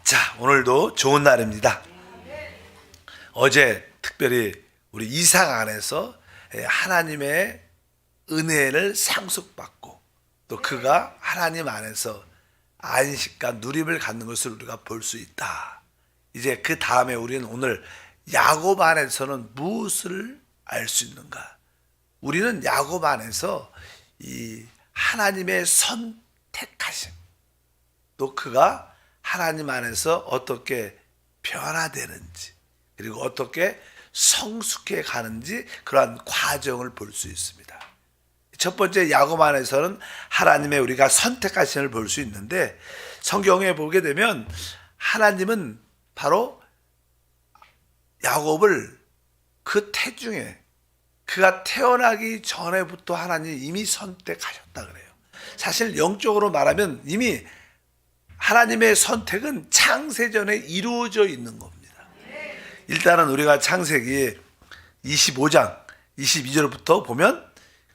자, 오늘도 좋은 날입니다. 어제 특별히 우리 이삭 안에서 하나님의 은혜를 상속받고 또 그가 하나님 안에서 안식과 누림을 갖는 것을 우리가 볼 수 있다. 이제 그 다음에 우리는 오늘 야곱 안에서는 무엇을 알 수 있는가? 우리는 야곱 안에서 이 하나님의 선택하심, 또 그가 하나님 안에서 어떻게 변화되는지, 그리고 어떻게 성숙해 가는지 그러한 과정을 볼 수 있습니다. 첫 번째, 야곱 안에서는 하나님의 우리가 선택하심을 볼 수 있는데, 성경에 보게 되면 하나님은 바로 야곱을 그 태중에, 그가 태어나기 전에부터 하나님이 이미 선택하셨다 그래요. 사실 영적으로 말하면 이미 하나님의 선택은 창세전에 이루어져 있는 겁니다. 일단은 우리가 창세기 25장 22절부터 보면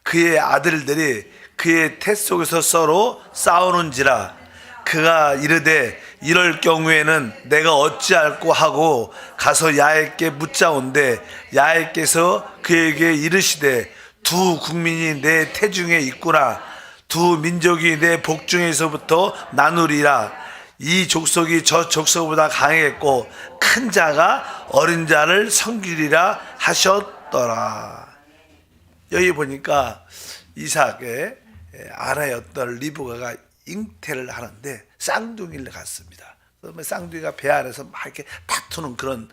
그의 아들들이 그의 태 속에서 서로 싸우는지라 그가 이르되 이럴 경우에는 내가 어찌할꼬 하고 가서 야훼께 묻자온대 야훼께서 그에게 이르시되 두 국민이 내 태중에 있구나 두 민족이 내 복중에서부터 나누리라 이 족속이 저 족속보다 강했고 큰 자가 어린 자를 섬기리라 하셨더라. 여기 보니까 이삭의 아내였던 리브가가 잉태를 하는데 쌍둥이를 갖습니다. 그러면 쌍둥이가 배 안에서 막 이렇게 다투는 그런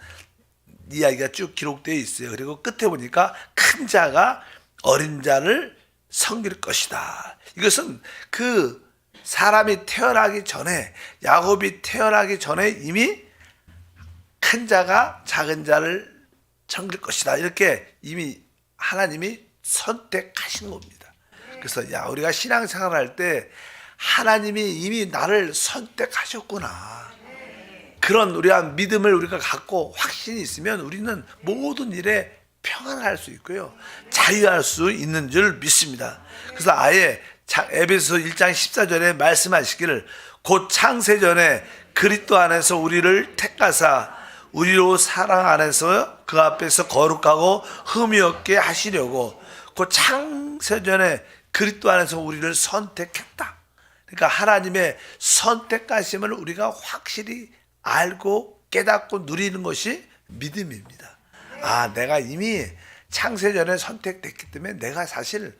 이야기가 쭉 기록되어 있어요. 그리고 끝에 보니까 큰 자가 어린 자를 섬길 것이다. 이것은 그 사람이 태어나기 전에, 야곱이 태어나기 전에 이미 큰 자가 작은 자를 섬길 것이다. 이렇게 이미 하나님이 선택하신 겁니다. 그래서 우리가 신앙생활 할 때 하나님이 이미 나를 선택하셨구나. 그런 우리가 믿음을 우리가 갖고 확신이 있으면 우리는 모든 일에 평안할 수 있고요. 자유할 수 있는 줄 믿습니다. 그래서 아예 에베소 1장 14절에 말씀하시기를 곧 창세전에 그리스도 안에서 우리를 택하사 우리로 사랑 안에서 그 앞에서 거룩하고 흠이 없게 하시려고 곧 창세전에 그리스도 안에서 우리를 선택했다. 그러니까 하나님의 선택하심을 우리가 확실히 알고 깨닫고 누리는 것이 믿음입니다. 아, 내가 이미 창세전에 선택됐기 때문에 내가 사실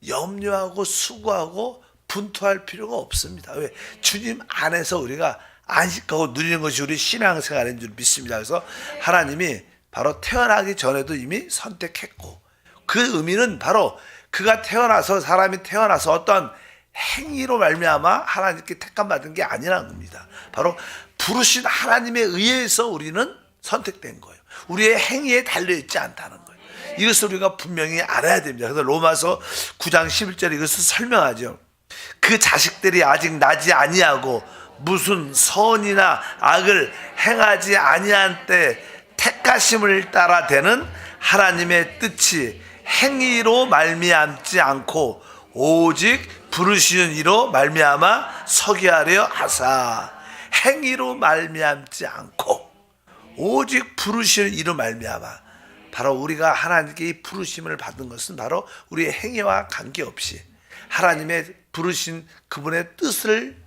염려하고 수고하고 분투할 필요가 없습니다. 왜? 주님 안에서 우리가 안식하고 누리는 것이 우리 신앙생활인 줄 믿습니다. 그래서 하나님이 바로 태어나기 전에도 이미 선택했고 그 의미는 바로 그가 태어나서 사람이 태어나서 어떤 행위로 말미암아 하나님께 택함받은 게 아니라는 겁니다. 바로 부르신 하나님에 의해서 우리는 선택된 거예요. 우리의 행위에 달려있지 않다는 거예요. 이것을 우리가 분명히 알아야 됩니다. 그래서 로마서 9장 11절에 이것을 설명하죠. 그 자식들이 아직 나지 아니하고 무슨 선이나 악을 행하지 아니한 때 택하심을 따라 되는 하나님의 뜻이 행위로 말미암지 않고 오직 부르시는 이로 말미암아 서게 하려 하사. 행위로 말미암지 않고 오직 부르시는 이로 말미암아. 바로 우리가 하나님께 이 부르심을 받은 것은 바로 우리의 행위와 관계없이 하나님의 부르신 그분의 뜻을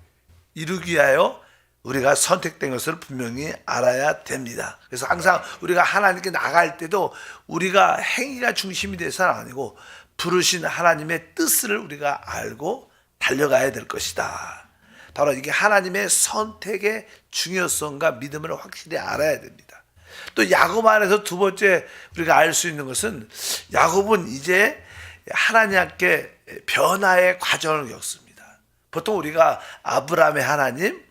이루기 위하여 우리가 선택된 것을 분명히 알아야 됩니다. 그래서 항상 우리가 하나님께 나갈 때도 우리가 행위가 중심이 돼서는 아니고 부르신 하나님의 뜻을 우리가 알고 달려가야 될 것이다. 바로 이게 하나님의 선택의 중요성과 믿음을 확실히 알아야 됩니다. 또 야곱 안에서 두 번째 우리가 알 수 있는 것은 야곱은 이제 하나님께 변화의 과정을 겪습니다. 보통 우리가 아브라함의 하나님,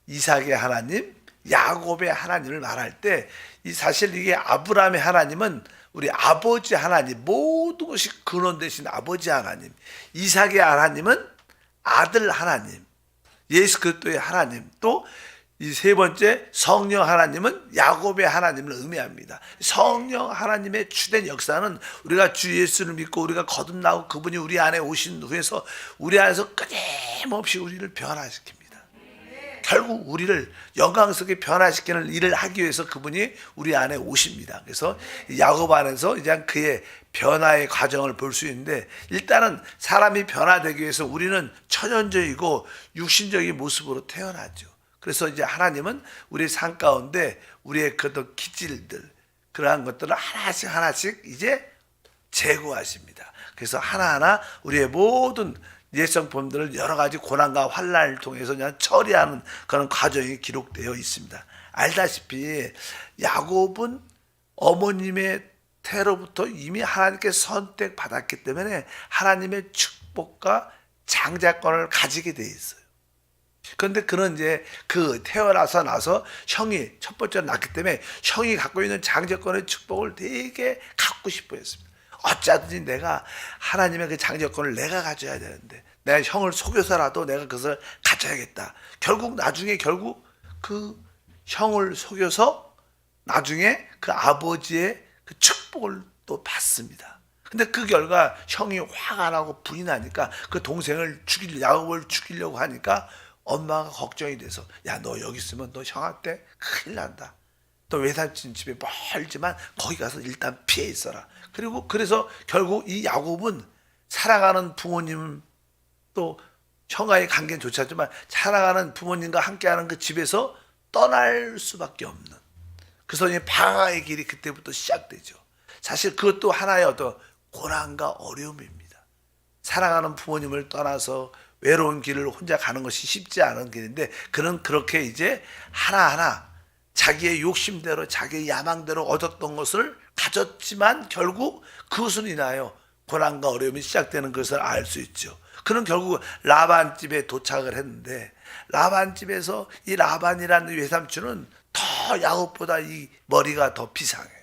이삭의 하나님, 야곱의 하나님을 말할 때 사실 이게 아브라함의 하나님은 우리 아버지 하나님, 모든 것이 근원 되신 아버지 하나님, 이삭의 하나님은 아들 하나님, 예수 그리스도의 하나님, 또 이 세 번째 성령 하나님은 야곱의 하나님을 의미합니다. 성령 하나님의 주된 역사는 우리가 주 예수를 믿고 우리가 거듭나고 그분이 우리 안에 오신 후에서 우리 안에서 끊임없이 우리를 변화시킵니다. 결국 우리를 영광스럽게 변화시키는 일을 하기 위해서 그분이 우리 안에 오십니다. 그래서 야고보 안에서 이제 그의 변화의 과정을 볼 수 있는데, 일단은 사람이 변화되기 위해서 우리는 천연적이고 육신적인 모습으로 태어나죠. 그래서 이제 하나님은 우리의 삶 가운데 우리의 그 기질들, 그러한 것들을 하나씩 하나씩 이제 제거하십니다. 그래서 하나하나 우리의 모든 옛성품들을 여러 가지 고난과 환난을 통해서 그냥 처리하는 그런 과정이 기록되어 있습니다. 알다시피 야곱은 어머님의 태로부터 이미 하나님께 선택받았기 때문에 하나님의 축복과 장자권을 가지게 돼 있어요. 그런데 그는 이제 그 태어나서 형이 첫 번째로 낳기 때문에 형이 갖고 있는 장자권의 축복을 되게 갖고 싶어 했습니다. 어쩌든지 내가 하나님의 그 장자권을 내가 가져야 되는데, 내가 형을 속여서라도 내가 그것을 가져야겠다. 나중에 그 형을 속여서 나중에 그 아버지의 그 축복을 또 받습니다. 근데 그 결과 형이 화가 나고 불이 나니까 그 동생을 야곱을 죽이려고 하니까 엄마가 걱정이 돼서, 야, 너 여기 있으면 너 형한테 큰일 난다. 또 외삼촌 집에 멀지만 거기 가서 일단 피해 있어라. 그래서 결국 이 야곱은 살아가는 부모님, 또 형과의 관계는 좋지 않지만 살아가는 부모님과 함께하는 그 집에서 떠날 수밖에 없는, 그래서 이 방황의 길이 그때부터 시작되죠. 사실 그것도 하나의 어떤 고난과 어려움입니다. 사랑하는 부모님을 떠나서 외로운 길을 혼자 가는 것이 쉽지 않은 길인데, 그는 그렇게 이제 하나하나 자기의 욕심대로 자기의 야망대로 얻었던 것을 가졌지만 결국 그것으로 인하여 고난과 어려움이 시작되는 것을 알 수 있죠. 그는 결국 라반 집에 도착을 했는데, 라반 집에서 이 라반이라는 외삼촌은 더 야곱보다 이 머리가 더 비상해요.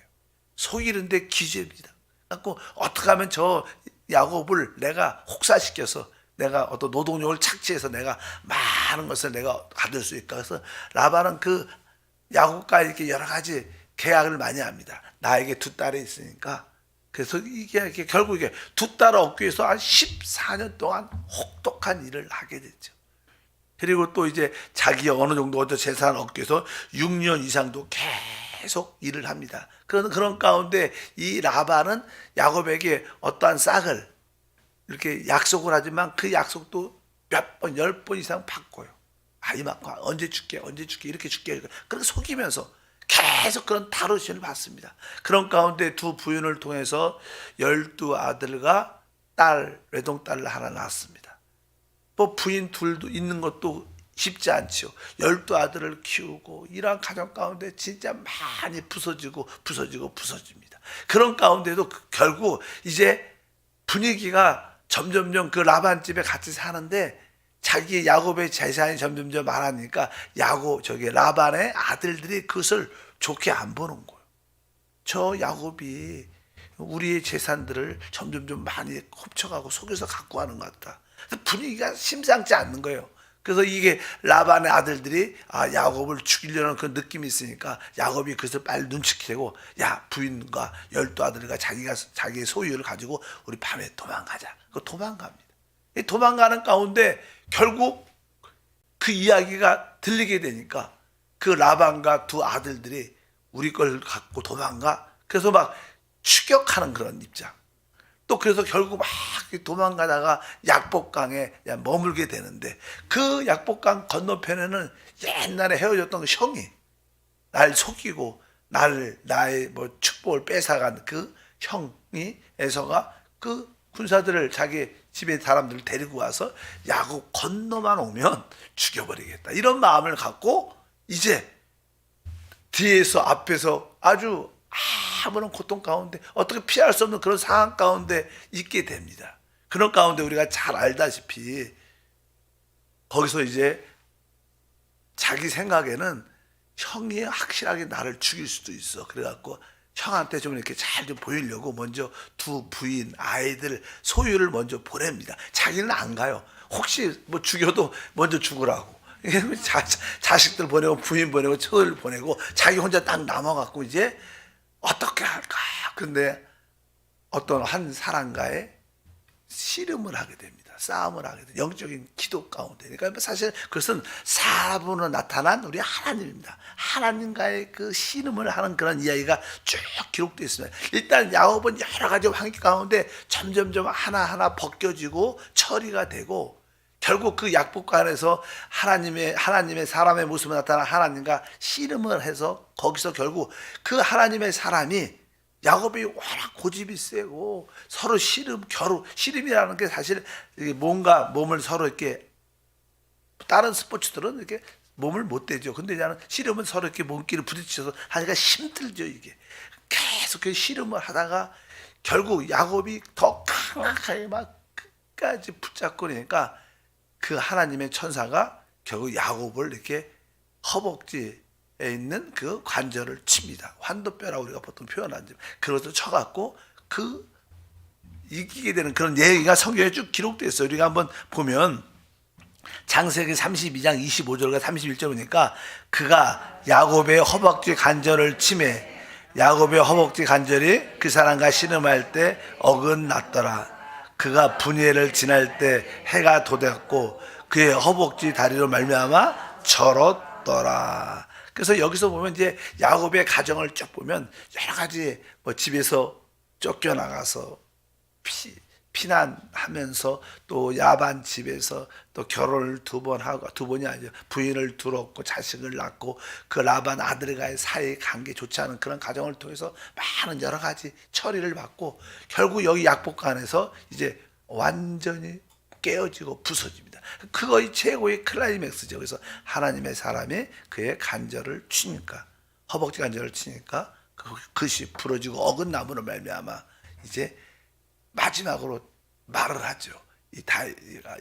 속이는데 기재입니다. 그래서 어떻게 하면 저 야곱을 내가 혹사시켜서 내가 어떤 노동력을 착취해서 내가 많은 것을 내가 받을 수 있을까. 그래서 라반은 그 야곱과 이렇게 여러 가지 계약을 많이 합니다. 나에게 두 딸이 있으니까. 그래서 이게 결국 두 딸을 얻기 위해서 한 14년 동안 혹독한 일을 하게 됐죠. 그리고 또 이제 자기 어느 정도 재산을 얻기 위해서 6년 이상도 계속 일을 합니다. 그런 가운데 이 라반은 야곱에게 어떠한 싹을 이렇게 약속을 하지만 그 약속도 몇 번, 10번 이상 바꿔요. 이만큼 언제 줄게 이렇게 줄게. 그렇게 속이면서 계속 그런 다루심을 받습니다. 그런 가운데 두 부인을 통해서 12아들과 외동딸을 하나 낳았습니다. 뭐 부인 둘도 있는 것도 쉽지 않죠. 12아들을 키우고 이러한 가정 가운데 진짜 많이 부서집니다. 그런 가운데도 결국 이제 분위기가 점점점 그 라반 집에 같이 사는데, 자기 야곱의 재산이 점점점 많아지니까 라반의 아들들이 그것을 좋게 안 보는 거예요. 저 야곱이 우리의 재산들을 점점점 많이 훔쳐가고 속여서 갖고 가는 것 같다. 분위기가 심상치 않는 거예요. 그래서 이게 라반의 아들들이 야곱을 죽이려는 그 느낌이 있으니까 야곱이 그것을 빨리 눈치채고, 야, 부인과 12아들과 자기의 소유를 가지고 우리 밤에 도망가자. 도망갑니다. 도망가는 가운데 결국 그 이야기가 들리게 되니까 그 라반과 두 아들들이 우리 걸 갖고 도망가. 그래서 막 추격하는 그런 입장. 또 그래서 결국 막 도망가다가 약복강에 머물게 되는데, 그 약복강 건너편에는 옛날에 헤어졌던 그 형이 날 속이고 나의 축복을 뺏어간 그 형이 에서가 그 군사들을 자기 집에 사람들을 데리고 와서 야곱 건너만 오면 죽여버리겠다, 이런 마음을 갖고 이제 뒤에서 앞에서 아주 아무런 고통 가운데 어떻게 피할 수 없는 그런 상황 가운데 있게 됩니다. 그런 가운데 우리가 잘 알다시피 거기서 이제 자기 생각에는 형이 확실하게 나를 죽일 수도 있어. 그래갖고 형한테 좀 이렇게 잘 좀 보이려고 먼저 두 부인, 아이들, 소유를 먼저 보냅니다. 자기는 안 가요. 혹시 죽여도 먼저 죽으라고. 자식들 보내고 부인 보내고 처를 보내고 자기 혼자 딱 남아갖고 이제 어떻게 할까? 근데 어떤 한 사람과의 씨름을 하게 됩니다. 됩니다. 싸움을 하게 돼요. 영적인 기도 가운데. 그러니까 사실 그것은 사분으로 나타난 우리 하나님입니다. 하나님과의 그 씨름을 하는 그런 이야기가 쭉 기록되어 있습니다. 일단 야곱은 여러 가지 환경 가운데 점점점 하나하나 벗겨지고 처리가 되고, 결국 그 약복관에서 하나님의 사람의 모습으로 나타난 하나님과 씨름을 해서 거기서 결국 그 하나님의 사람이, 야곱이 워낙 고집이 세고 서로 씨름이라는 게 사실 뭔가 몸을 서로 이렇게, 다른 스포츠들은 이렇게 몸을 못 대죠. 근데 나는 씨름은 서로 이렇게 몸끼리 부딪혀서 하니까 힘들죠. 이게 계속 그 씨름을 하다가 결국 야곱이 더 강하게 막 끝까지 붙잡고 그러니까 그 하나님의 천사가 결국 야곱을 이렇게 허벅지에 있는 그 관절을 칩니다. 환도뼈라고 우리가 보통 표현하죠. 그것을 쳐갖고 그 이기게 되는 그런 얘기가 성경에 쭉 기록되어 있어요. 우리가 한번 보면 창세기 32장 25절과 31절 보니까, 그가 야곱의 허벅지 관절을 치매 야곱의 허벅지 관절이 그 사람과 씨름할 때 어긋났더라. 그가 분이엘을 지날 때 해가 돋았고 그의 허벅지 다리로 말미암아 절었더라. 그래서 여기서 보면 이제 야곱의 가정을 쭉 보면 여러 가지 뭐 집에서 쫓겨나가서 피난하면서 또 야반 집에서 또 결혼을 2번 하고, 2번이 아니죠, 부인을 두었고 자식을 낳고 그 라반 아들과의 사이 관계 좋지 않은 그런 가정을 통해서 많은 여러 가지 처리를 받고 결국 여기 약복관에서 이제 완전히 깨어지고 부서집니다. 그거의 최고의 클라이맥스죠. 그래서 하나님의 사람이 그의 관절을 치니까, 허벅지 관절을 치니까 그것이 부러지고 어긋남으로 말미암아 이제 마지막으로 말을 하죠.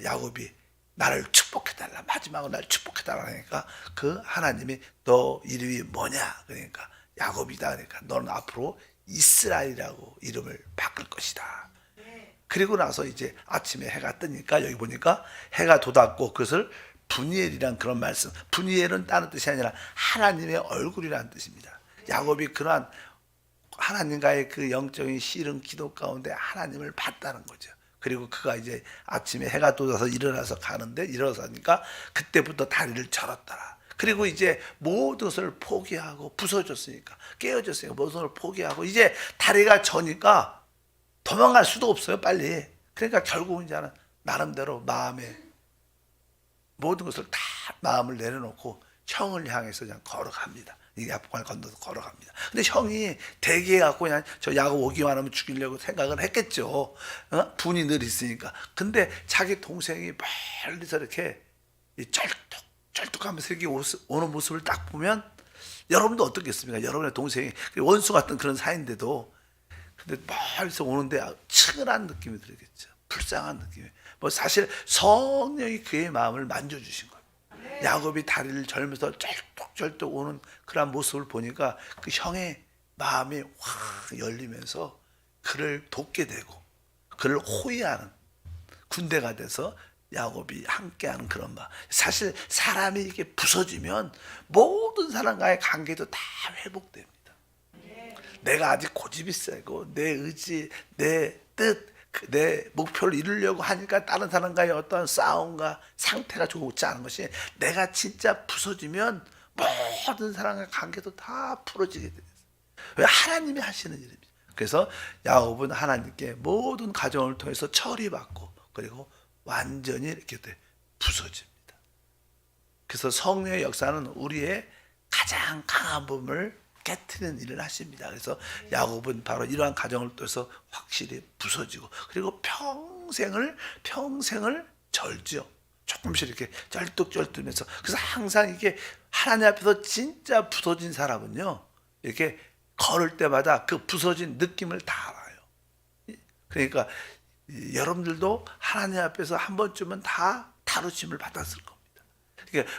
야곱이 나를 축복해달라, 마지막으로 나를 축복해달라 하니까 그 하나님이 너 이름이 뭐냐, 그러니까 야곱이다, 그러니까 너는 앞으로 이스라엘이라고 이름을 바꿀 것이다. 그리고 나서 이제 아침에 해가 뜨니까 여기 보니까 해가 돋았고 그것을 분이엘이란 그런 말씀, 분이엘은 다른 뜻이 아니라 하나님의 얼굴이라는 뜻입니다. 야곱이 그러한 하나님과의 그 영적인 씨름 기도 가운데 하나님을 봤다는 거죠. 그리고 그가 이제 아침에 해가 돋아서 일어나서 가는데, 일어나니까 그때부터 다리를 절었더라. 그리고 이제 모든 것을 포기하고 부서졌으니까, 깨어졌으니까 모든 것을 포기하고 이제 다리가 저니까 도망갈 수도 없어요, 빨리. 그러니까 결국은 이제는 나름대로 마음에 모든 것을 다 마음을 내려놓고 형을 향해서 그냥 걸어갑니다. 이 약복관을 건너서 걸어갑니다. 근데 형이 대기해갖고 그냥 저 야곱 오기만 하면 죽이려고 생각을 했겠죠. 분이 늘 있으니까. 근데 자기 동생이 멀리서 이렇게 쩔뚝하면서 이렇게 오는 모습을 딱 보면, 여러분도 어떻겠습니까? 여러분의 동생이 원수 같은 그런 사이인데도 근데 멀리서 오는데 측은한 느낌이 들겠죠. 불쌍한 느낌이. 뭐 사실 성령이 그의 마음을 만져주신 거예요. 야곱이 다리를 절면서 쩔뚝쩔뚝 오는 그런 모습을 보니까 그 형의 마음이 확 열리면서 그를 돕게 되고 그를 호위하는 군대가 돼서 야곱이 함께하는 그런 마음. 사실 사람이 이게 부서지면 모든 사람과의 관계도 다 회복됩니다. 내가 아직 고집이 세고 내 의지, 내 뜻, 내 목표를 이루려고 하니까 다른 사람과의 어떤 싸움과 상태가 좋지 않은 것이, 내가 진짜 부서지면 모든 사람과의 관계도 다 풀어지게 돼요. 왜? 하나님이 하시는 일입니다. 그래서 야곱은 하나님께 모든 가정을 통해서 처리받고 그리고 완전히 이렇게 부서집니다. 그래서 성령의 역사는 우리의 가장 강한 부분을 깨트리는 일을 하십니다. 그래서 야곱은 바로 이러한 가정을 통해서 확실히 부서지고 그리고 평생을 절죠. 조금씩 이렇게 쩔뚝쩔뚝면서. 그래서 항상 이게 하나님 앞에서 진짜 부서진 사람은요, 이렇게 걸을 때마다 그 부서진 느낌을 다 알아요. 그러니까 여러분들도 하나님 앞에서 한 번쯤은 다 다루심을 받았을 겁니다.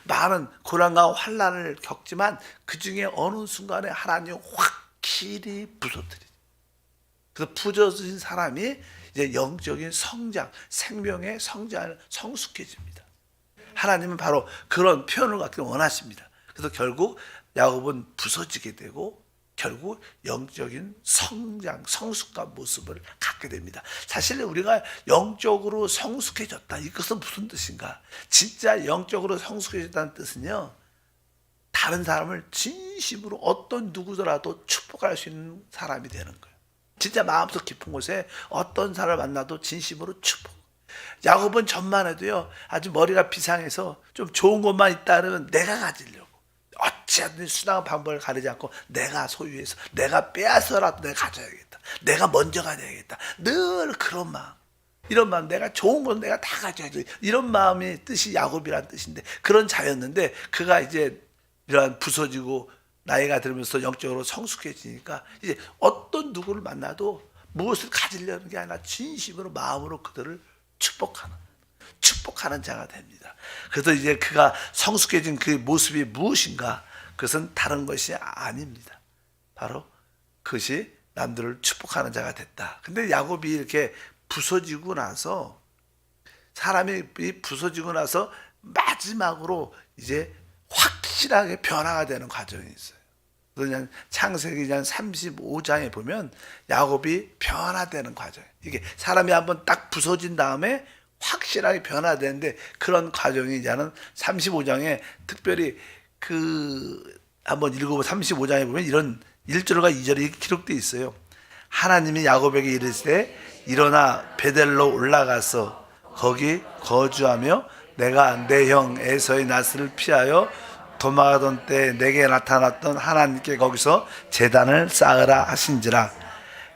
많은 고난과 환난을 겪지만 그 중에 어느 순간에 하나님 확실히 부서뜨리죠. 그래서 부서진 사람이 이제 영적인 성장, 생명의 성장을 성숙해집니다. 하나님은 바로 그런 표현을 갖기 원하십니다. 그래서 결국 야곱은 부서지게 되고 결국 영적인 성장, 성숙한 모습을 갖게 됩니다. 사실 우리가 영적으로 성숙해졌다. 이것은 무슨 뜻인가? 진짜 영적으로 성숙해졌다는 뜻은요, 다른 사람을 진심으로 어떤 누구더라도 축복할 수 있는 사람이 되는 거예요. 진짜 마음속 깊은 곳에 어떤 사람을 만나도 진심으로 축복. 야곱은 전만 해도요, 아주 머리가 비상해서 좀 좋은 것만 있다 그러면 내가 가지려고. 어찌하든 수단과 방법을 가리지 않고 내가 소유해서 내가 빼앗아서라도 내가 가져야겠다. 내가 먼저 가져야겠다. 늘 그런 마음. 이런 마음, 내가 좋은 건 내가 다 가져야지. 이런 마음이 뜻이 야곱이라는 뜻인데, 그런 자였는데 그가 이제 이러한 부서지고 나이가 들면서 영적으로 성숙해지니까 이제 어떤 누구를 만나도 무엇을 가지려는 게 아니라 진심으로 마음으로 그들을 축복하는 자가 됩니다. 그래서 이제 그가 성숙해진 그 모습이 무엇인가? 그것은 다른 것이 아닙니다. 바로 그것이 남들을 축복하는 자가 됐다. 근데 야곱이 이렇게 부서지고 나서, 사람이 부서지고 나서 마지막으로 이제 확실하게 변화가 되는 과정이 있어요. 그냥 창세기 35장에 보면 야곱이 변화되는 과정. 이게 사람이 한번 딱 부서진 다음에 확실하게 변화되는데, 그런 과정이 이제는 35장에 특별히 한번 읽어보면 35장에 보면 이런 1절과 2절이 기록되어 있어요. 하나님이 야곱에게 이르시되 일어나 베델로 올라가서 거기 거주하며 내가 내 형 에서의 낯을 피하여 도망하던 때에 내게 나타났던 하나님께 거기서 제단을 쌓으라 하신지라.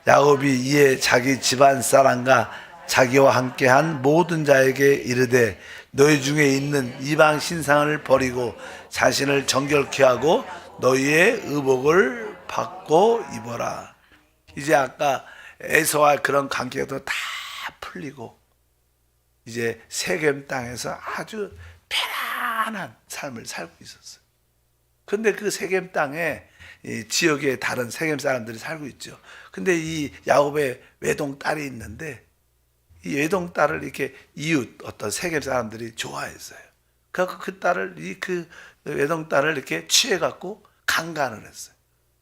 야곱이 이에 자기 집안 사람과 자기와 함께한 모든 자에게 이르되 너희 중에 있는 이방 신상을 버리고 자신을 정결케 하고 너희의 의복을 받고 입어라. 이제 아까 에서와 그런 관계도 다 풀리고 이제 세겜 땅에서 아주 편안한 삶을 살고 있었어요. 근데 그 세겜 땅에 이 지역에 다른 세겜 사람들이 살고 있죠. 근데 이 야곱의 외동 딸이 있는데, 이 외동 딸을 이렇게 이웃 어떤 세겜 사람들이 좋아했어요. 그래서 그 딸을 그 외동 딸을 이렇게 취해갖고 강간을 했어요.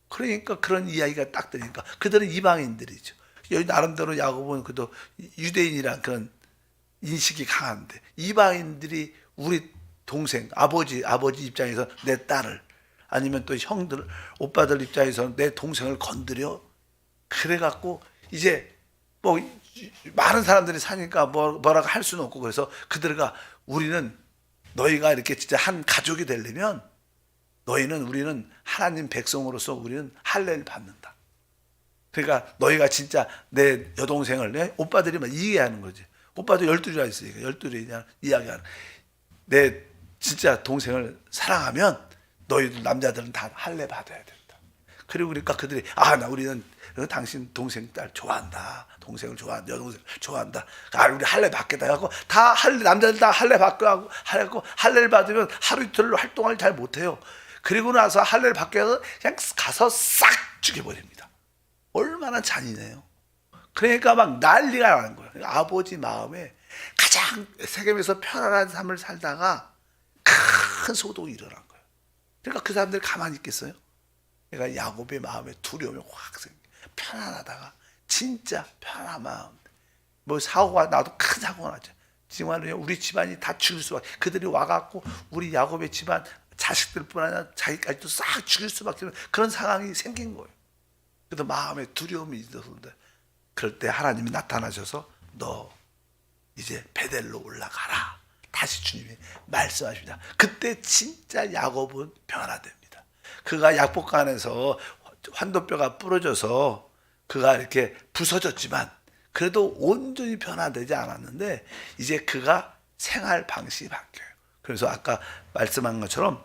그러니까 그런 이야기가 딱 들으니까 그들은 이방인들이죠. 여기 나름대로 야곱은 그도 유대인이란 그런 인식이 강한데, 이방인들이 우리 동생, 아버지 입장에서 내 딸을, 아니면 또 형들, 오빠들 입장에서 내 동생을 건드려? 그래갖고 이제 뭐 많은 사람들이 사니까 뭐라고 할 수는 없고, 그래서 그들과 우리는 너희가 이렇게 진짜 한 가족이 되려면 우리는 하나님 백성으로서 우리는 할례를 받는다. 그러니까 너희가 진짜 내 여동생을, 내 오빠들이 막 이해하는 거지. 오빠도 12이나 있으니까 12이 이야기하는, 내 진짜 동생을 사랑하면 너희들 남자들은 다 할례 받아야 된다. 그리고 그러니까 그들이 우리는 당신 동생 딸 좋아한다. 동생을 좋아한다. 여동생을 좋아한다. 우리 할례 받겠다 하고 남자들 다 할례 받고 하고 할례를 받으면 하루 이틀로 활동을 잘 못해요. 그리고 나서 할례를 받게 해서 그냥 가서 싹 죽여버립니다. 얼마나 잔인해요. 그러니까 막 난리가 나는 거예요. 아버지 마음에 가장 세겜에서 편안한 삶을 살다가 큰 소동이 일어난 거예요. 그러니까 그 사람들이 가만히 있겠어요? 그러니까 야곱의 마음에 두려움이 확 생겨. 편안하다가 진짜 편안한 마음. 뭐 사고가 나도 큰 사고가 나죠. 정말 우리 집안이 다 죽일 수밖에. 그들이 와갖고 우리 야곱의 집안 자식들뿐 아니라 자기까지도 싹 죽일 수밖에 없는 그런 상황이 생긴 거예요. 그래서 마음에 두려움이 있었는데, 그럴 때 하나님이 나타나셔서 너 이제 베델로 올라가라. 다시 주님이 말씀하십니다. 그때 진짜 야곱은 변화됩니다. 그가 약복간에서 환도뼈가 부러져서 그가 이렇게 부서졌지만 그래도 온전히 변화되지 않았는데, 이제 그가 생활 방식이 바뀌어요. 그래서 아까 말씀한 것처럼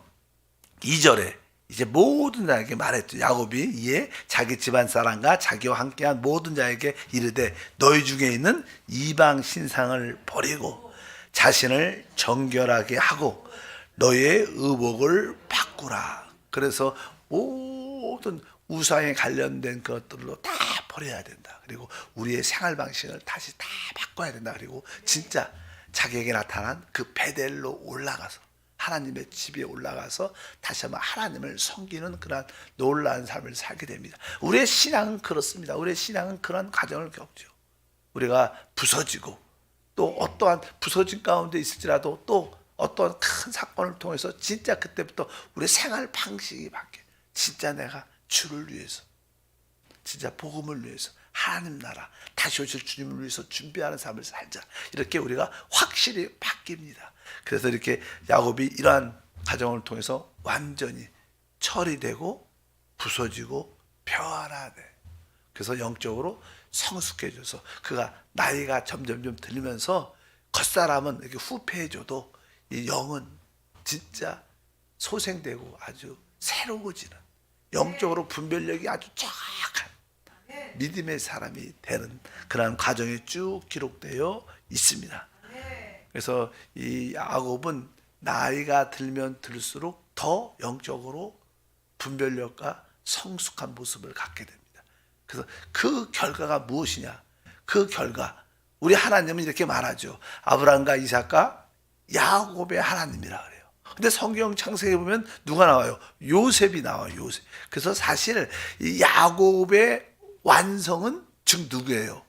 2절에 이제 모든 자에게 말했죠. 야곱이 이에 자기 집안 사람과 자기와 함께한 모든 자에게 이르되 너희 중에 있는 이방 신상을 버리고 자신을 정결하게 하고 너희의 의복을 바꾸라. 그래서 모든 우상에 관련된 것들로 다 버려야 된다. 그리고 우리의 생활 방식을 다시 다 바꿔야 된다. 그리고 진짜 자기에게 나타난 그 베델로 올라가서 하나님의 집에 올라가서 다시 한번 하나님을 섬기는 그런 놀라운 삶을 살게 됩니다. 우리의 신앙은 그렇습니다. 우리의 신앙은 그런 과정을 겪죠. 우리가 부서지고 또 어떠한 부서진 가운데 있을지라도 또 어떤 큰 사건을 통해서 진짜 그때부터 우리의 생활 방식이 바뀌어요. 진짜 내가 주를 위해서, 진짜 복음을 위해서, 하나님 나라 다시 오실 주님을 위해서 준비하는 삶을 살자, 이렇게 우리가 확실히 바뀝니다. 그래서 이렇게 야곱이 이러한 과정을 통해서 완전히 처리되고 부서지고 변화돼. 그래서 영적으로 성숙해져서 그가 나이가 점점 들면서 겉사람은 이렇게 후패해져도 이 영은 진짜 소생되고 아주 새로워지는, 영적으로 분별력이 아주 정확한 믿음의 사람이 되는 그런 과정이 쭉 기록되어 있습니다. 그래서 이 야곱은 나이가 들면 들수록 더 영적으로 분별력과 성숙한 모습을 갖게 됩니다. 그래서 그 결과가 무엇이냐? 그 결과, 우리 하나님은 이렇게 말하죠. 아브라함과 이삭과 야곱의 하나님이라 그래요. 근데 성경 창세기에 보면 누가 나와요? 요셉이 나와요. 요셉. 그래서 사실 이 야곱의 완성은 즉 누구예요?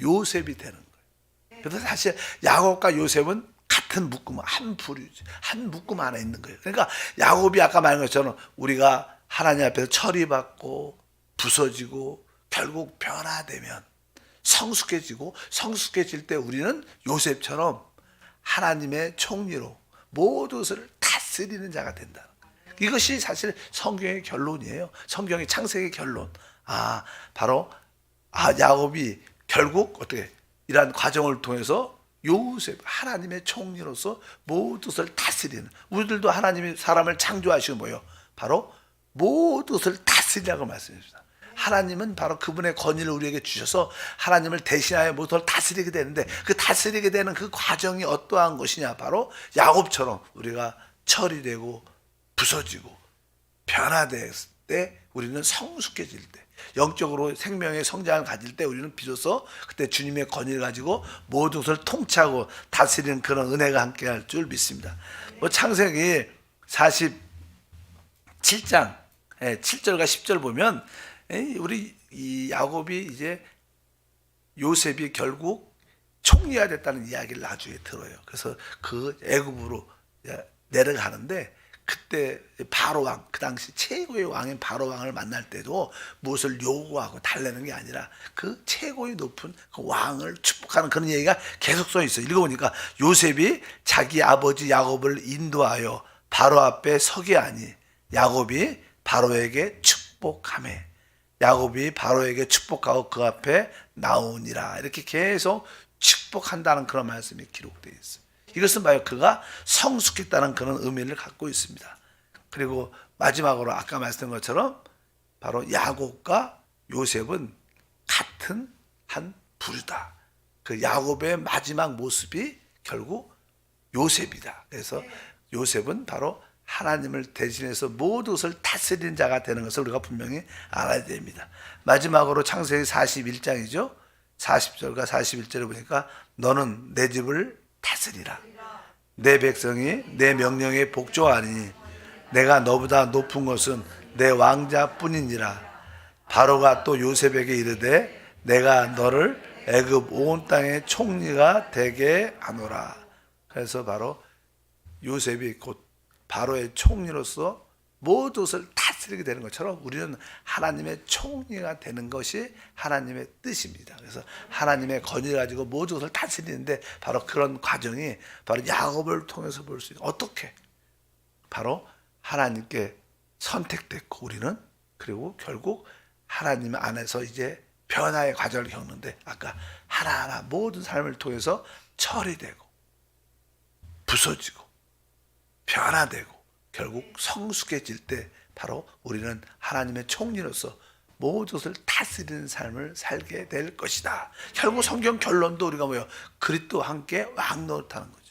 요셉이 되는 거예요. 그래서 사실 야곱과 요셉은 같은 묶음, 한 부류지, 한 묶음 안에 있는 거예요. 그러니까 야곱이 아까 말한 것처럼 우리가 하나님 앞에서 처리받고 부서지고 결국 변화되면 성숙해지고, 성숙해질 때 우리는 요셉처럼 하나님의 총리로 모든 것을 다스리는 자가 된다. 이것이 사실 성경의 결론이에요. 성경의 창세기의 결론. 바로 야곱이 결국 어떻게 이러한 과정을 통해서 요셉, 하나님의 총리로서 모든 것을 다스리는, 우리들도 하나님이 사람을 창조하시고 뭐예요? 바로 모든 것을 다스리라고 말씀해줍니다. 하나님은 바로 그분의 권위를 우리에게 주셔서 하나님을 대신하여 모든 걸 다스리게 되는데, 그 다스리게 되는 그 과정이 어떠한 것이냐? 바로 야곱처럼 우리가 처리되고 부서지고 변화됐을 때, 우리는 성숙해질 때, 영적으로 생명의 성장을 가질 때 우리는 비로소 그때 주님의 권위를 가지고 모든 것을 통치하고 다스리는 그런 은혜가 함께 할 줄 믿습니다. 창세기 47장 7절과 10절 보면 우리 이 야곱이 이제 요셉이 결국 총리가 됐다는 이야기를 나중에 들어요. 그래서 그 애굽으로 내려가는데, 그때 바로 왕, 그 당시 최고의 왕인 바로 왕을 만날 때도 무엇을 요구하고 달래는 게 아니라 그 최고의 높은 그 왕을 축복하는 그런 얘기가 계속써 있어요. 읽어보니까 요셉이 자기 아버지 야곱을 인도하여 바로 앞에 서게 하니 야곱이 바로에게 축복하매 야곱이 바로에게 축복하고 그 앞에 나오니라. 이렇게 계속 축복한다는 그런 말씀이 기록되어 있어요. 이것은 바로 그가 성숙했다는 그런 의미를 갖고 있습니다. 그리고 마지막으로 아까 말씀드린 것처럼 바로 야곱과 요셉은 같은 한 부류다. 그 야곱의 마지막 모습이 결국 요셉이다. 그래서 요셉은 바로 하나님을 대신해서 모든 것을 다스리는 자가 되는 것을 우리가 분명히 알아야 됩니다. 마지막으로 창세기 41장이죠. 40절과 41절에 보니까 너는 내 집을 다스리라. 내 백성이 내 명령에 복종하리니 내가 너보다 높은 것은 내 왕자뿐이니라. 바로가 또 요셉에게 이르되 내가 너를 애굽 온 땅의 총리가 되게 하노라. 그래서 바로 요셉이 곧 바로의 총리로서 모든 것을 다스리게 되는 것처럼 우리는 하나님의 총리가 되는 것이 하나님의 뜻입니다. 그래서 하나님의 권위를 가지고 모든 것을 다스리는데 바로 그런 과정이 바로 야곱을 통해서 볼 수 있는, 어떻게 바로 하나님께 선택됐고 우리는, 그리고 결국 하나님 안에서 이제 변화의 과정을 겪는데, 아까 하나하나 모든 삶을 통해서 처리되고 부서지고 변화되고 결국 성숙해질 때 바로 우리는 하나님의 총리로서 모든 것을 다스리는 삶을 살게 될 것이다. 결국 성경 결론도 우리가 뭐예요? 그리스도와 함께 왕 노릇하는 거죠.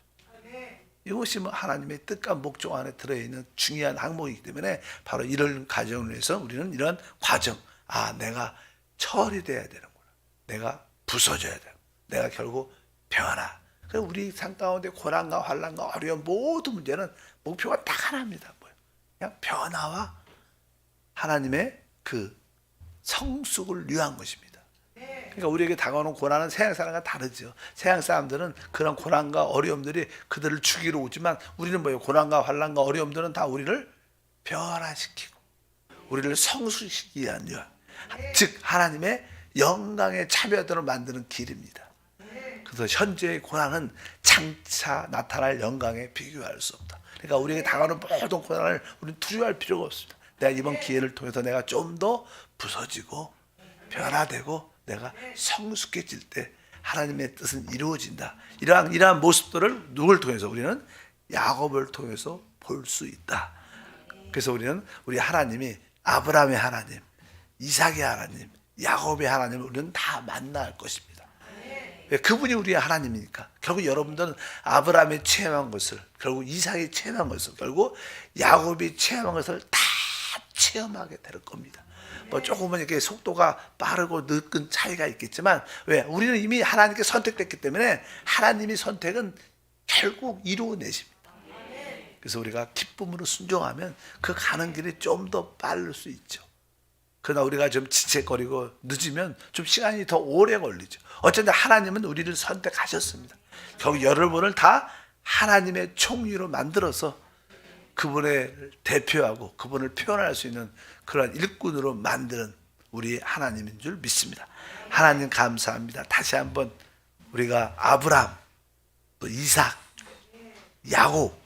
이것이 하나님의 뜻과 목적 안에 들어있는 중요한 항목이기 때문에 바로 이런 과정을 위해서 우리는 이런 과정, 내가 처리돼야 되는구나, 내가 부서져야 되는, 내가 결국 변화, 그래서 우리 삶 가운데 고난과 환난과 어려운 모든 문제는 목표가 딱 하나입니다. 뭐예요? 그냥 변화와 하나님의 그 성숙을 위한 것입니다. 그러니까 우리에게 다가오는 고난은 서양 사람과 다르죠. 서양 사람들은 그런 고난과 어려움들이 그들을 죽이러 오지만 우리는 뭐예요? 고난과 환난과 어려움들은 다 우리를 변화시키고 우리를 성숙시키기 위한 즉 하나님의 영광의 참여들을 만드는 길입니다. 그래서 현재의 고난은 장차 나타날 영광에 비교할 수 없다. 그러니까 우리에게 다가오는 모든 고난을 우리는 두려워할 필요가 없습니다. 내가 이번 기회를 통해서 내가 좀 더 부서지고 변화되고 내가 성숙해질 때 하나님의 뜻은 이루어진다. 이러한 모습들을 누굴 통해서 우리는 야곱을 통해서 볼 수 있다. 그래서 우리는 우리 하나님이 아브라함의 하나님, 이삭의 하나님, 야곱의 하나님을 우리는 다 만날 것입니다. 그분이 우리의 하나님이니까. 결국 여러분들은 아브라함이 체험한 것을, 결국 이삭이 체험한 것을, 결국 야곱이 체험한 것을 다 체험하게 될 겁니다. 뭐 조금은 이렇게 속도가 빠르고 늦은 차이가 있겠지만, 왜? 우리는 이미 하나님께 선택됐기 때문에 하나님의 선택은 결국 이루어내십니다. 그래서 우리가 기쁨으로 순종하면 그 가는 길이 좀 더 빠를 수 있죠. 그러나 우리가 좀 지체거리고 늦으면 좀 시간이 더 오래 걸리죠. 어쨌든 하나님은 우리를 선택하셨습니다. 결국 여러분을 다 하나님의 총리로 만들어서 그분을 대표하고 그분을 표현할 수 있는 그런 일꾼으로 만드는 우리 하나님인 줄 믿습니다. 하나님 감사합니다. 다시 한번 우리가 아브라함, 또 이삭, 야곱,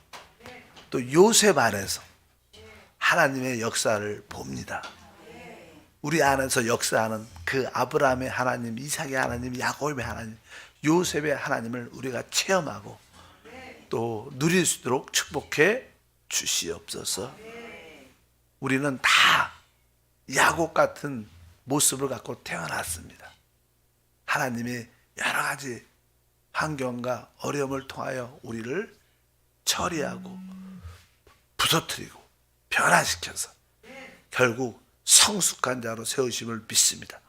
또 요셉 안에서 하나님의 역사를 봅니다. 우리 안에서 역사하는 그 아브라함의 하나님, 이삭의 하나님, 야곱의 하나님, 요셉의 하나님을 우리가 체험하고 또 누릴 수 있도록 축복해 주시옵소서. 우리는 다 야곱 같은 모습을 갖고 태어났습니다. 하나님이 여러 가지 환경과 어려움을 통하여 우리를 처리하고 부서뜨리고 변화시켜서 결국 성숙한 자로 세우심을 믿습니다.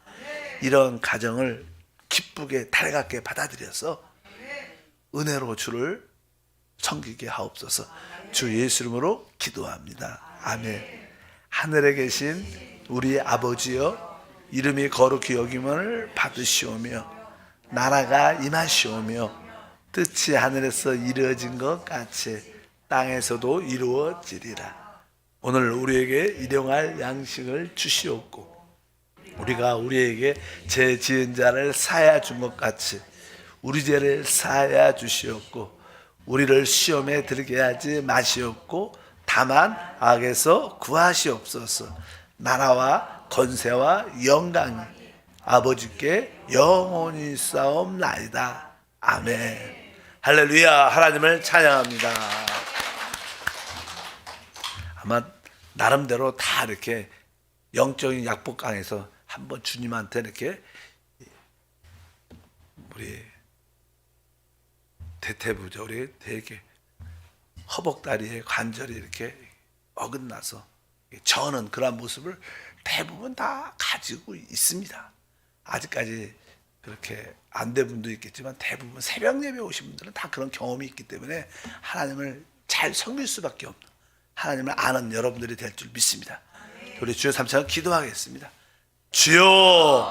이런 가정을 기쁘게 달갑게 받아들여서 은혜로 주를 섬기게 하옵소서. 주 예수 이름으로 기도합니다. 아멘. 하늘에 계신 우리 아버지여, 이름이 거룩히 여김을 받으시오며 나라가 임하시오며 뜻이 하늘에서 이루어진 것 같이 땅에서도 이루어지리라. 오늘 우리에게 일용할 양식을 주시옵고 우리가 우리에게 죄 지은 자를 사하여 준 것 같이 우리 죄를 사하여 주시옵고 우리를 시험에 들게 하지 마시옵고 다만 악에서 구하시옵소서. 나라와 권세와 영광이 아버지께 영원히 싸움나이다. 아멘. 할렐루야. 하나님을 찬양합니다. 아마 나름대로 다 이렇게 영적인 약복강에서 한번 주님한테 이렇게 우리 대퇴부죠. 우리 되게 허벅다리에 관절이 이렇게 어긋나서 저는 그런 모습을 대부분 다 가지고 있습니다. 아직까지 그렇게 안 된 분도 있겠지만 대부분 새벽 예배 오신 분들은 다 그런 경험이 있기 때문에 하나님을 잘 섬길 수밖에 없는 하나님을 아는 여러분들이 될 줄 믿습니다. 우리 주여 삼창 기도하겠습니다. 주여